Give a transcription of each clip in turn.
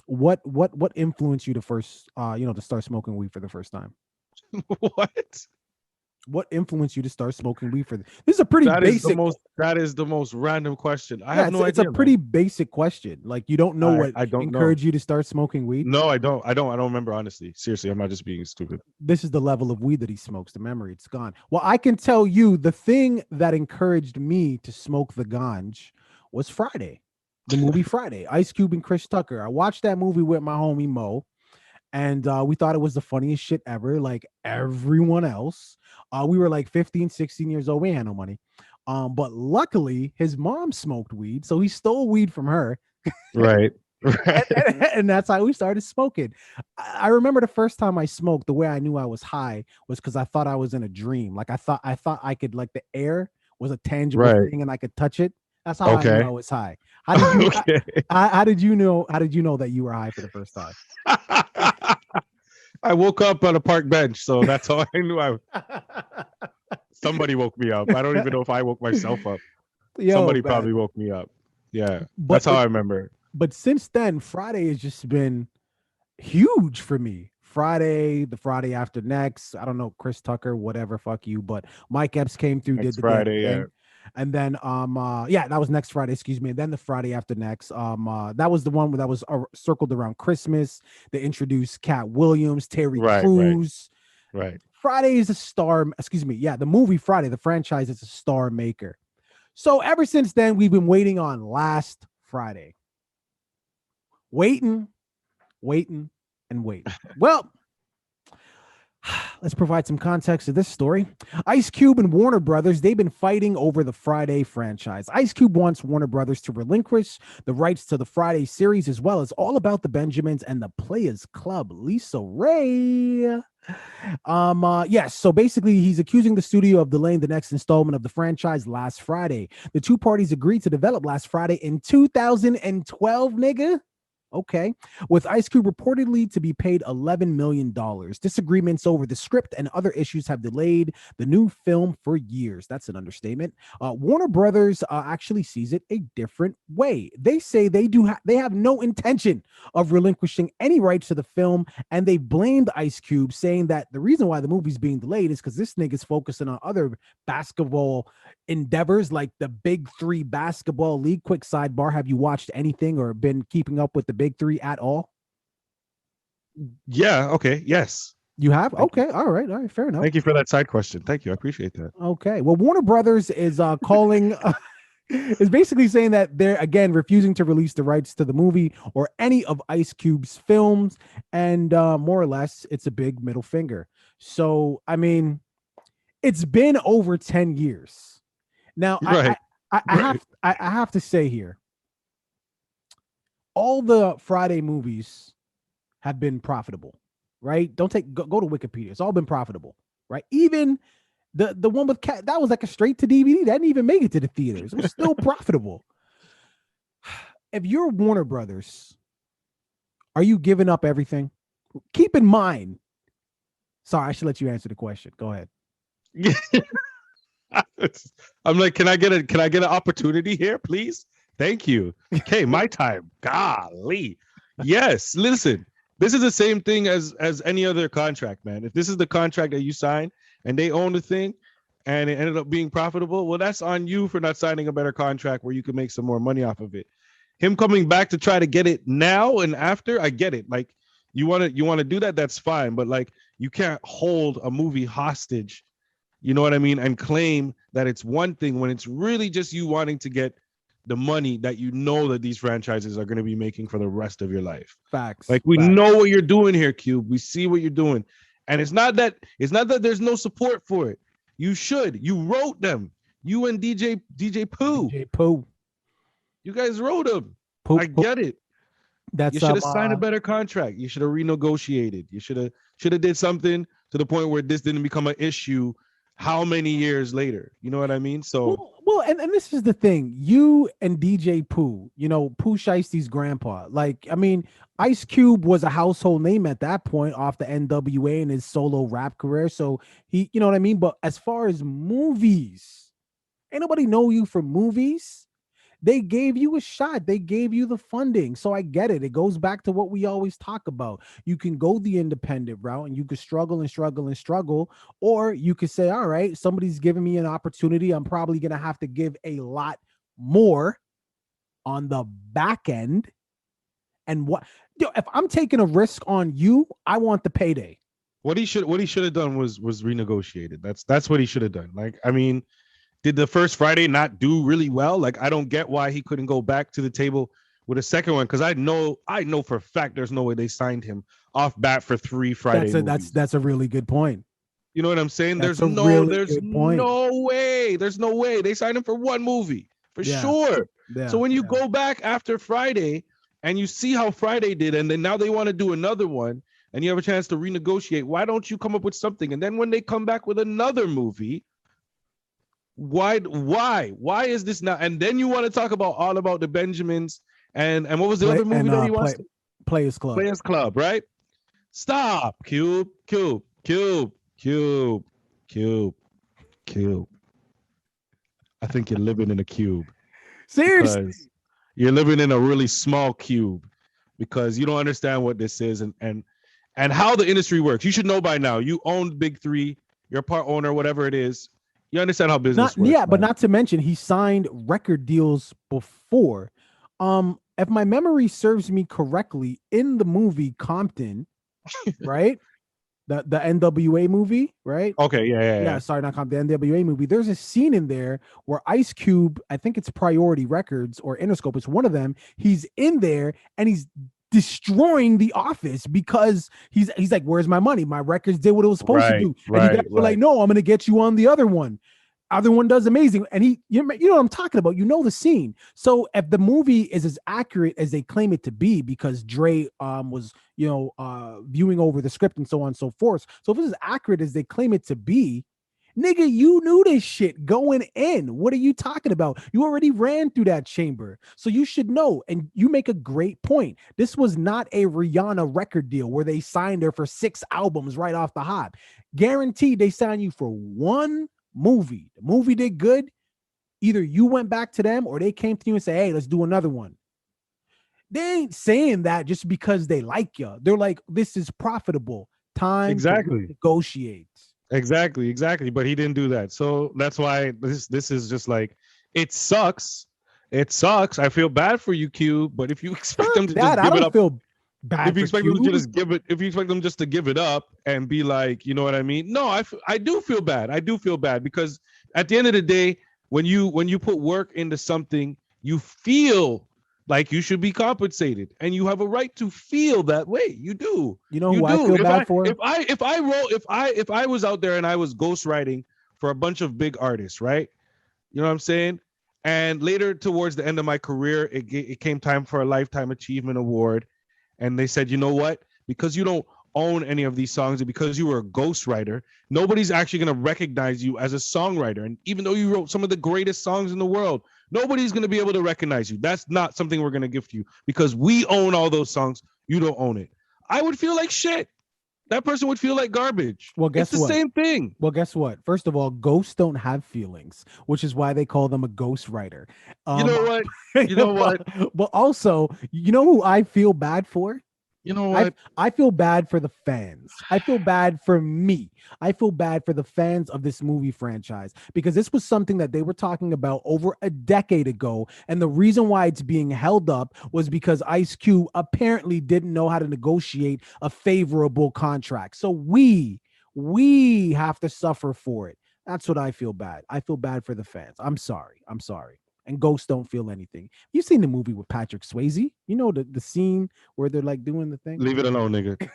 What influenced you to first to start smoking weed for the first time? What? What influenced you to start smoking weed for this is a pretty basic. That is the most random question. I Yeah, have it's no it's a idea, man. pretty basic question. Like you don't know what I don't know. encouraged you to start smoking weed. No, I don't remember, honestly. Seriously, I'm not just being stupid. This is the level of weed that he smokes. The memory, it's gone. Well, I can tell you the thing that encouraged me to smoke the ganj was Friday, the movie Friday. Ice Cube and Chris Tucker. I watched that movie with my homie Mo, and we thought it was the funniest shit ever. Like everyone else, we were like 15, 16 years old. We had no money. But luckily, his mom smoked weed, so he stole weed from her. Right. and, Right. and that's how we started smoking. I remember the first time I smoked, the way I knew I was high was because I thought I was in a dream. Like I thought I could, like, the air was a tangible Right. thing and I could touch it. That's how I knew I Okay. was high. How did you Okay. how did you know that you were high for the first time? I woke up on a park bench, so that's how I knew somebody woke me up. I don't even know if I woke myself up. Yo, Somebody man. probably woke me up. Yeah. But That's how but I remember. but since then, Friday has just been huge for me. Friday, the Friday after next. I don't know, Chris Tucker, whatever, fuck you. But Mike Epps came through, did Next the damn Friday, yeah. thing. And then yeah, that was next Friday, excuse me. And then the Friday after next. That was the one that was circled around Christmas. They introduced Cat Williams, Terry Right, right, Crews. right. Friday is a star, excuse me. Yeah, the movie Friday, the franchise is a star maker. So ever since then, we've been waiting on last Friday. Waiting, waiting, and waiting. Well, let's provide some context to this story. Ice Cube and Warner Brothers, they've been fighting over the Friday franchise. Ice Cube wants Warner Brothers to relinquish the rights to the Friday series, as well as All About the Benjamins and the Players Club. Lisa Ray. Yes, so basically he's accusing the studio of delaying the next installment of the franchise last Friday. The two parties agreed to develop last Friday in 2012, nigga. Okay. With Ice Cube reportedly to be paid $11 million. Disagreements over the script and other issues have delayed the new film for years. That's an understatement. Warner Brothers actually sees it a different way. They say they have no intention of relinquishing any rights to the film, and they blamed Ice Cube, saying that the reason why the movie's being delayed is because this nigga's focusing on other basketball endeavors like the Big Three basketball league. Quick sidebar: have you watched anything or been keeping up with the Big Three at all? Yeah, okay. Yes. You have? Thank you. Okay, all right, fair enough. Thank you for that side question. Thank you. I appreciate that. Okay, well, Warner Brothers is calling. Is basically saying that they're again refusing to release the rights to the movie or any of Ice Cube's films, and more or less, it's a big middle finger. So, I mean, it's been over 10 years now. Right. Right. I have to say here, all the Friday movies have been profitable, right? Don't go to Wikipedia. It's all been profitable, right? Even the one with Cat, that was like a straight to DVD. That didn't even make it to the theaters. It was still profitable. If you're Warner Brothers, are you giving up everything? Keep in mind. Sorry, I should let you answer the question. Go ahead. I'm like, can I get an opportunity here, please? Thank you. Okay, my time. Golly. Yes. Listen, this is the same thing as any other contract, man. If this is the contract that you sign and they own the thing and it ended up being profitable, well, that's on you for not signing a better contract where you can make some more money off of it. Him coming back to try to get it now and after, I get it. Like you want to do that, that's fine, but like you can't hold a movie hostage, you know what I mean, and claim that it's one thing when it's really just you wanting to get the money that you know that these franchises are going to be making for the rest of your life. Facts. Like we Facts. know what you're doing here, Cube. We see what you're doing. And it's not that there's no support for it. You wrote them. You and DJ Pooh. DJ Pooh. You guys wrote them. Pooh. I get it. You That's should have signed a better contract. You should have renegotiated. You should have did something to the point where this didn't become an issue how many years later? You know what I mean? So well, and this is the thing. You and DJ Pooh, Pooh Shiesty's grandpa. Like, I mean, Ice Cube was a household name at that point off the NWA and his solo rap career. So he, you know what I mean? But as far as movies, ain't nobody know you for movies. They gave you a shot. They gave you the funding. So I get it. It goes back to what we always talk about. You can go the independent route and you could struggle and struggle and struggle, or you could say, all right, somebody's giving me an opportunity. I'm probably going to have to give a lot more on the back end. And if I'm taking a risk on you, I want the payday. What he should have done was renegotiated. That's what he should have done. Like, I mean, did the first Friday not do really well? Like, I don't get why he couldn't go back to the table with a second one, because I know for a fact there's no way they signed him off bat for 3 Friday movies. That's a really good point. You know what I'm saying? There's no way. There's no way. They signed him for 1 movie for sure. Yeah, so when you go back after Friday and you see how Friday did, and then now they want to do another one, and you have a chance to renegotiate, why don't you come up with something? And then when they come back with another movie, why is this not? And then you want to talk about All About the Benjamins and what was the other movie that he wants? Players Club, right? Stop. Cube. I think you're living in a cube. Seriously, you're living in a really small cube because you don't understand what this is and how the industry works. You should know by now. You own Big Three. You're a part owner, whatever it is. You understand how business works. Yeah, but not to mention he signed record deals before. If my memory serves me correctly, in the movie Compton, right? The NWA movie, right? Okay, yeah. Sorry, not Compton, the NWA movie. There's a scene in there where Ice Cube, I think it's Priority Records or Interscope, it's one of them. He's in there and he's destroying the office because he's like, where's my money? My records did what it was supposed to do. And you guys were like, no, I'm gonna get you on the other one. Other one does amazing. And you know what I'm talking about. You know the scene. So if the movie is as accurate as they claim it to be, because Dre was, viewing over the script and so on and so forth. So if it's as accurate as they claim it to be, nigga, you knew this shit going in. What are you talking about? You already ran through that chamber. So you should know. And you make a great point. This was not a Rihanna record deal where they signed her for 6 albums right off the hop. Guaranteed they signed you for 1 movie. The movie did good. Either you went back to them or they came to you and said, hey, let's do another one. They ain't saying that just because they like you. They're like, this is profitable. Time to negotiate. Exactly. But he didn't do that. So that's why this is just like, it sucks. I feel bad for you, Q. But if you expect them to just give it up, feel bad. If you expect them to just give it, if you expect them just to give it up and be like, you know what I mean? No, I do feel bad. I do feel bad because at the end of the day, when you put work into something, you feel like you should be compensated, and you have a right to feel that way. You do. You know who I feel bad for? If I was out there and I was ghostwriting for a bunch of big artists, right? You know what I'm saying? And later, towards the end of my career, it came time for a Lifetime Achievement Award, and they said, you know what? Because you don't own any of these songs, and because you were a ghostwriter, nobody's actually going to recognize you as a songwriter. And even though you wrote some of the greatest songs in the world, nobody's going to be able to recognize you. That's not something we're going to give to you because we own all those songs. You don't own it. I would feel like shit. That person would feel like garbage. Well, guess it's the same thing. Well, guess what? First of all, ghosts don't have feelings, which is why they call them a ghostwriter. You know what? You know what? But also, you know who I feel bad for? You know what? I feel bad for the fans. I feel bad for me. I feel bad for the fans of this movie franchise because this was something that they were talking about over a decade ago. And the reason why it's being held up was because Ice Cube apparently didn't know how to negotiate a favorable contract. So we have to suffer for it. That's what I feel bad. I feel bad for the fans. I'm sorry. And ghosts don't feel anything. You've seen the movie with Patrick Swayze. You know the scene where they're like doing the thing. Leave it alone, nigga.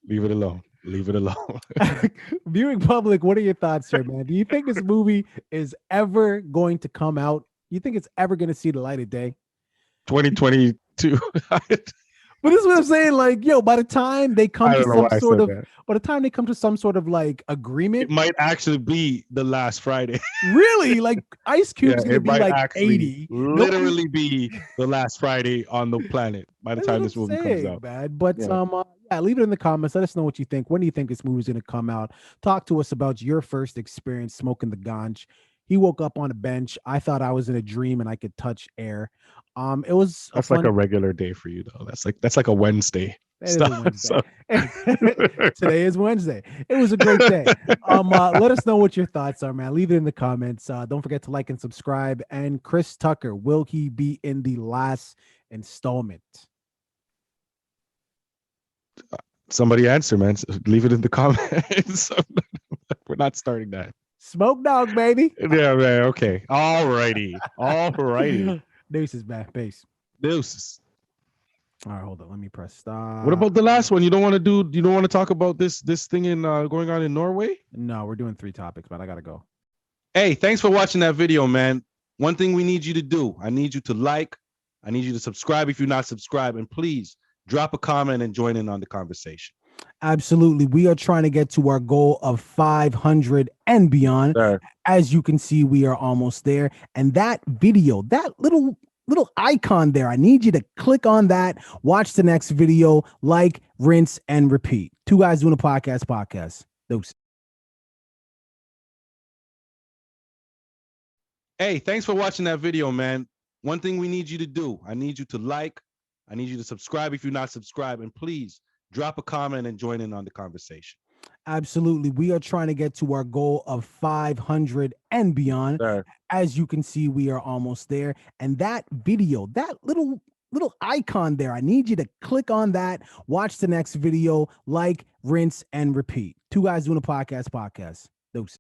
Leave it alone. Leave it alone. Viewing public, what are your thoughts here, man? Do you think this movie is ever going to come out? You think it's ever going to see the light of day? 2022. But this is what I'm saying. Like, yo, by the time they come to some sort of like agreement, it might actually be the last Friday. Really? Like Ice Cube's gonna be like 80. Literally be the last Friday on the planet by the time this movie comes out. Bad. But leave it in the comments. Let us know what you think. When do you think this movie is gonna come out? Talk to us about your first experience smoking the ganj He woke up on a bench. I thought I was in a dream and I could touch air. It was That's like a regular day for you, though. That's like a Wednesday. That is a Wednesday. Today is Wednesday. It was a great day. Let us know what your thoughts are, man. Leave it in the comments. Don't forget to like and subscribe. And Chris Tucker, will he be in the last installment? Somebody answer, man. Leave it in the comments. We're not starting that. Smoke dog, baby. Yeah, man. Okay. All righty. Deuces, man. Peace. Deuces. All right, hold on. Let me press stop. What about the last one? You don't want to talk about this thing in going on in Norway? No, we're doing 3 topics, but I gotta go. Hey, thanks for watching that video, man. One thing we need you to do, I need you to like, I need you to subscribe if you're not subscribed, and please drop a comment and join in on the conversation. Absolutely. We are trying to get to our goal of 500 and beyond. Sure. As you can see, we are almost there. And that video, that little icon there, I need you to click on that, watch the next video, like, rinse, and repeat. 2 guys doing a podcast. Those. Hey, thanks for watching that video, man. One thing we need you to do, I need you to like, I need you to subscribe if you're not subscribed, and please drop a comment and join in on the conversation. Absolutely. We are trying to get to our goal of 500 and beyond. Sure. As you can see, we are almost there. And that video, that little icon there, I need you to click on that, watch the next video, like, rinse, and repeat. 2 guys doing a podcast. Those.